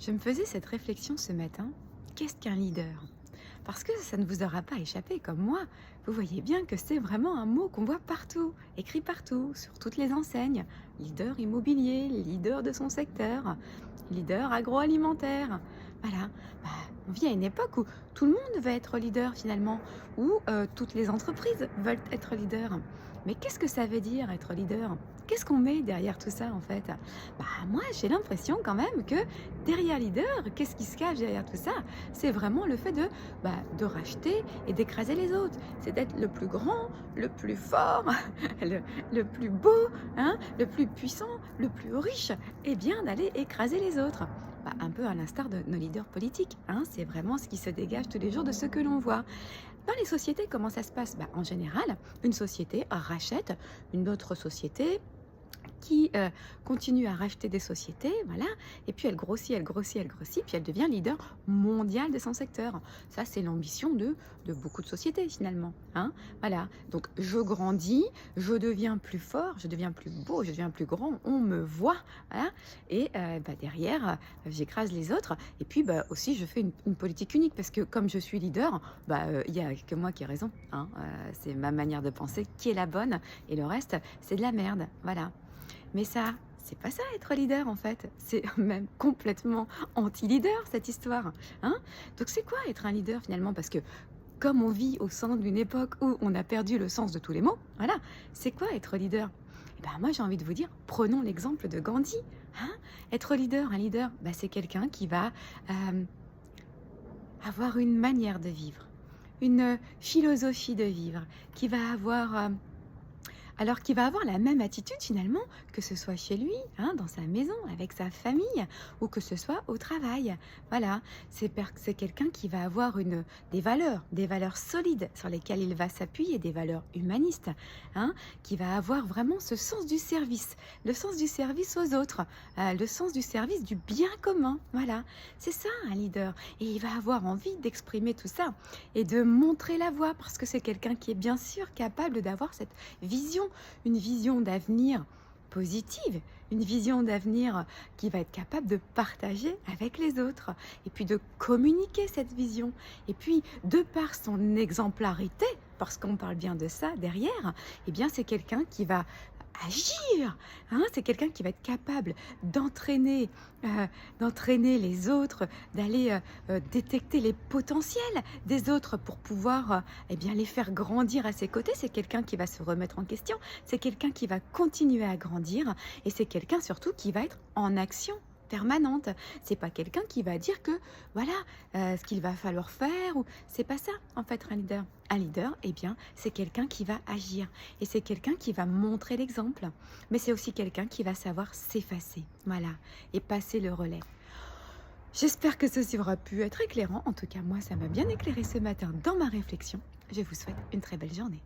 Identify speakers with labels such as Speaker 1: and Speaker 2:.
Speaker 1: Je me faisais cette réflexion ce matin. Qu'est-ce qu'un leader? Parce que ça ne vous aura pas échappé comme moi. Vous voyez bien que c'est vraiment un mot qu'on voit partout, écrit partout, sur toutes les enseignes. Leader immobilier, leader de son secteur, leader agroalimentaire. Voilà. Bah, on vit à une époque où tout le monde veut être leader finalement, où toutes les entreprises veulent être leader. Mais qu'est-ce que ça veut dire être leader? Qu'est-ce qu'on met derrière tout ça en fait? Bah moi j'ai l'impression quand même que derrière leader, qu'est-ce qui se cache derrière tout ça? C'est vraiment le fait de racheter et d'écraser les autres. C'est d'être le plus grand, le plus fort, le plus beau, hein, le plus puissant, le plus riche, et bien d'aller écraser les autres. Bah, un peu à l'instar de nos leaders politiques, hein, c'est vraiment ce qui se dégage tous les jours de ce que l'on voit. Dans les sociétés, comment ça se passe? Bah, en général, une société rachète une autre société qui continue à racheter des sociétés, voilà, et puis elle grossit, elle grossit, elle grossit, puis elle devient leader mondial de son secteur. Ça, c'est l'ambition de beaucoup de sociétés finalement, hein, voilà. Donc je grandis, je deviens plus fort, je deviens plus beau, je deviens plus grand, on me voit, voilà, et derrière, j'écrase les autres, et puis aussi je fais une politique unique, parce que comme je suis leader, il y a que moi qui ai raison, hein, c'est ma manière de penser qui est la bonne, et le reste, c'est de la merde, voilà. Mais ça, c'est pas ça être leader en fait. C'est même complètement anti-leader cette histoire, hein. Donc c'est quoi être un leader finalement? Parce que comme on vit au sein d'une époque où on a perdu le sens de tous les mots, voilà, c'est quoi être leader? Eh ben moi j'ai envie de vous dire, prenons l'exemple de Gandhi, hein. Être leader, un leader, c'est quelqu'un qui va avoir une manière de vivre, une philosophie de vivre, qui va avoir alors qu'il va avoir la même attitude finalement, que ce soit chez lui, hein, dans sa maison, avec sa famille, ou que ce soit au travail. Voilà, c'est quelqu'un qui va avoir des valeurs solides sur lesquelles il va s'appuyer, des valeurs humanistes, hein, qui va avoir vraiment ce sens du service, le sens du service aux autres, le sens du service du bien commun. Voilà, c'est ça un leader. Et il va avoir envie d'exprimer tout ça et de montrer la voie, parce que c'est quelqu'un qui est bien sûr capable d'avoir cette vision, une vision d'avenir positive, une vision d'avenir qui va être capable de partager avec les autres, et puis de communiquer cette vision. Et puis, de par son exemplarité, parce qu'on parle bien de ça derrière, eh bien c'est quelqu'un qui va agir, hein, c'est quelqu'un qui va être capable d'entraîner d'entraîner les autres, d'aller détecter les potentiels des autres pour pouvoir les faire grandir à ses côtés. C'est quelqu'un qui va se remettre en question, c'est quelqu'un qui va continuer à grandir, et c'est quelqu'un surtout qui va être en action permanente. C'est pas quelqu'un qui va dire que voilà ce qu'il va falloir faire, ou c'est pas ça en fait un leader. Un leader, eh bien, c'est quelqu'un qui va agir, et c'est quelqu'un qui va montrer l'exemple, mais c'est aussi quelqu'un qui va savoir s'effacer, voilà, et passer le relais. J'espère que ceci aura pu être éclairant. En tout cas, moi, ça m'a bien éclairé ce matin dans ma réflexion. Je vous souhaite une très belle journée.